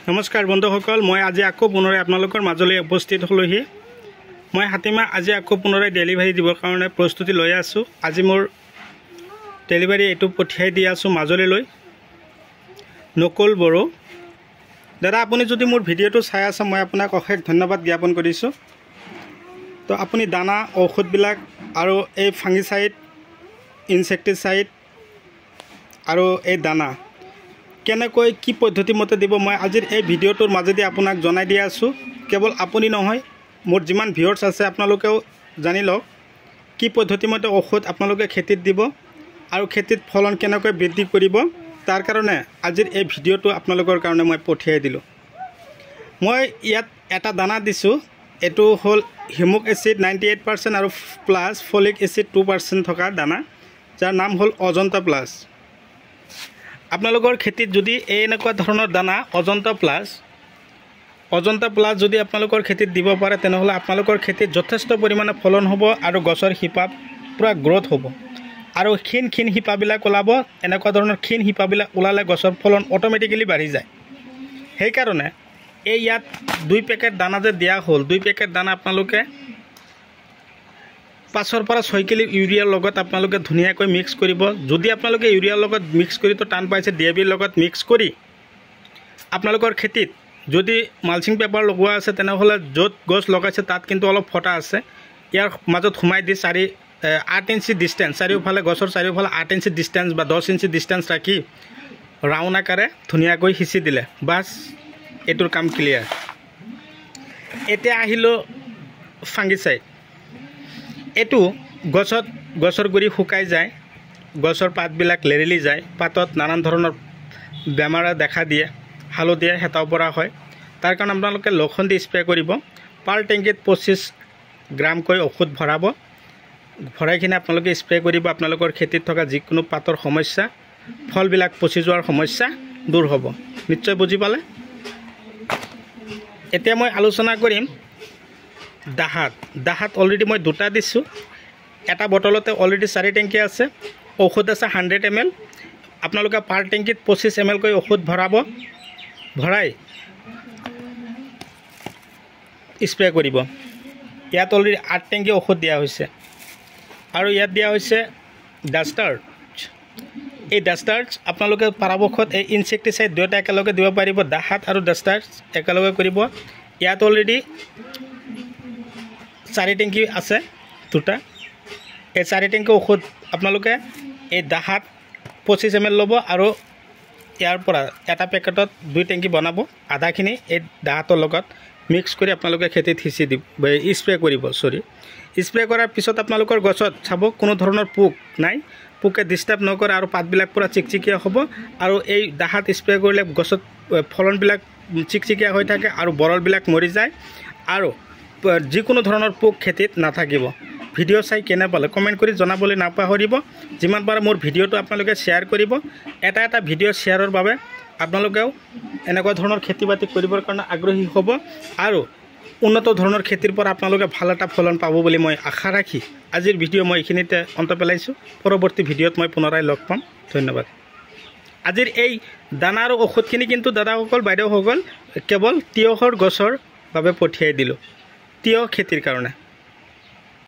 নমস্কাৰ বন্ধুসকল, মই আজি আকৌ পুনৰাই আপোনালোকৰ মাজলৈ উপস্থিত হলোহি। মই হাতীমাহ আজি আকৌ পুনৰাই ডেলিভাৰী দিবৰ কাৰণে প্ৰস্তুতি লৈ আছোঁ। আজি মোৰ ডেলিভাৰী এইটো পঠিয়াই দি আছোঁ মাজুলীলৈ। নকুল বড়ো দাদা, আপুনি যদি মোৰ ভিডিঅ'টো চাই আছে মই আপোনাক অশেষ ধন্যবাদ জ্ঞাপন কৰিছোঁ। তো আপুনি দানা ঔষধবিলাক আৰু এই ফাংগিচাইড, ইনচেক্টিচাইড আৰু এই দানা কেনেকৈ কি পদ্ধতি মতে দিব মই আজিৰ এই ভিডিঅ'টোৰ মাজেদি আপোনাক জনাই দি আছোঁ। কেৱল আপুনি নহয়, মোৰ যিমান ভিউৱাৰ্ছ আছে আপোনালোকেও জানি লওক কি পদ্ধতি মতে ঔষধ আপোনালোকে খেতিত দিব আৰু খেতিত ফলন কেনেকৈ বৃদ্ধি কৰিব। তাৰ কাৰণে আজিৰ এই ভিডিঅ'টো আপোনালোকৰ কাৰণে মই পঠিয়াই দিলোঁ। মই ইয়াত এটা দানা দিছোঁ, এইটো হ'ল হিমুক এচিড 98% আৰু প্লাছ ফলিক এচিড 2% থকা দানা, যাৰ নাম হ'ল অজন্তা প্লাছ। আপোনালোকৰ খেতিত যদি এনেকুৱা ধৰণৰ দানা অজন্তা প্লাছ যদি আপোনালোকৰ খেতিত দিব পাৰে তেনেহ'লে আপোনালোকৰ খেতিত যথেষ্ট পৰিমাণে ফলন হ'ব আৰু গছৰ শিপা পূৰা গ্ৰ'থ হ'ব আৰু ক্ষীণ শিপাবিলাক ওলাব। এনেকুৱা ধৰণৰ ক্ষীণ শিপাবিলাক ওলালে গছৰ ফলন অট'মেটিকেলি বাঢ়ি যায়। সেইকাৰণে এই ইয়াত 2 পেকেট দানা যে দিয়া হ'ল, 2 পেকেট দানা আপোনালোকে 5 পৰা 6 কিলো ইউৰিয়াৰ লগত আপোনালোকে ধুনীয়াকৈ মিক্স কৰিব। যদি আপোনালোকে ইউৰিয়াৰ লগত মিক্স কৰি তো টান পাইছে, DAPৰ লগত মিক্স কৰি আপোনালোকৰ খেতিত যদি মালচিং পেপাৰ লগোৱা আছে তেনেহ'লে য'ত গছ লগাইছে তাত কিন্তু অলপ ফটা আছে, ইয়াৰ মাজত সোমাই দি 8 ইঞ্চি ডিষ্টেঞ্চ, চাৰিওফালে গছৰ চাৰিওফালে 8 ইঞ্চি ডিষ্টেঞ্চ বা 10 ইঞ্চি ডিষ্টেঞ্চ ৰাখি ৰাউণ্ড আকাৰে ধুনীয়াকৈ সিঁচি দিলে বাছ এইটোৰ কাম ক্লিয়াৰ। এতিয়া আহিলোঁ ফাংগিচাইড। এইটো গছৰ গুৰি শুকাই যায়, গছৰ পাতবিলাক লেৰেলি যায়, পাতত নানান ধৰণৰ বেমাৰে দেখা দিয়ে, হালধীয়া হেতাও পৰা হয়। তাৰ কাৰণে আপোনালোকে লক্ষণ দি স্প্ৰে কৰিব। পাৰ টেংকিত 25 গ্ৰামকৈ ঔষধ ভৰাব, ভৰাই কিনে আপোনালোকে স্প্ৰে কৰিব। আপোনালোকৰ খেতিত থকা যিকোনো পাতৰ সমস্যা, ফলবিলাক পচি যোৱাৰ সমস্যা দূৰ হ'ব। নিশ্চয় বুজি পালে। এতিয়া মই আলোচনা কৰিম দাহাত অলৰেডি মই 2টা দিছোঁ। এটা বটলতে অলৰেডি 4 টেংকি আছে, ঔষধ আছে 100 ml। আপোনালোকে পাৰ টেংকিত 25 ml কৈ ঔষধ ভৰাব, ভৰাই স্প্ৰে কৰিব। ইয়াত অলৰেডি 8 টেংকি ঔষধ দিয়া হৈছে আৰু ইয়াত দিয়া হৈছে ডাষ্টাৰ্ছ। এই ডাষ্টাৰ্ছ আপোনালোকে পৰাপক্ষত এই ইনচেক্টিচাইড 2টা একেলগে দিব পাৰিব, দাহাত আৰু ডাষ্টাৰ্ছ একেলগে কৰিব। ইয়াত অলৰেডি 4 টেংকি আছে 2টা। এই 4 টেংকি ঔষধ আপোনালোকে এই দাহাত 25 ml ল'ব আৰু ইয়াৰ পৰা এটা পেকেটত 2 টেংকি বনাব। আধাখিনি এই দাহাতৰ লগত মিক্স কৰি আপোনালোকে খেতিত সিঁচি দিব, স্প্ৰে কৰিব। স্প্ৰে কৰাৰ পিছত আপোনালোকৰ গছত চাব কোনো ধৰণৰ পোক নাই, পোকে ডিষ্টাৰ্ব নকৰে আৰু পাতবিলাক পূৰা চিকচিকীয়া হ'ব। আৰু এই দাহাত স্প্ৰে কৰিলে গছত ফলনবিলাক চিকচিকীয়া হৈ থাকে আৰু বৰলবিলাক মৰি যায় আৰু যিকোনো ধৰণৰ পোক খেতিত নাথাকিব। ভিডিঅ' চাই কেনে পালে কমেণ্ট কৰি জনাবলৈ নাপাহৰিব। যিমান পাৰে মোৰ ভিডিঅ'টো আপোনালোকে শ্বেয়াৰ কৰিব। এটা ভিডিঅ' শ্বেয়াৰৰ বাবে আপোনালোকেও এনেকুৱা ধৰণৰ খেতি বাতি কৰিবৰ কাৰণে আগ্ৰহী হ'ব আৰু উন্নত ধৰণৰ খেতিৰ পৰা আপোনালোকে ভাল এটা ফলন পাব বুলি মই আশা ৰাখি আজিৰ ভিডিঅ' মই এইখিনিতে অন্ত পেলাইছোঁ। পৰৱৰ্তী ভিডিঅ'ত মই পুনৰাই লগ পাম। ধন্যবাদ। আজিৰ এই দানা আৰু ঔষধখিনি কিন্তু দাদাসকল, বাইদেউসকল কেৱল তিয়ঁহৰ গছৰ বাবে পঠিয়াই দিলোঁ, তিয়ঁহ খেতিৰ কাৰণে।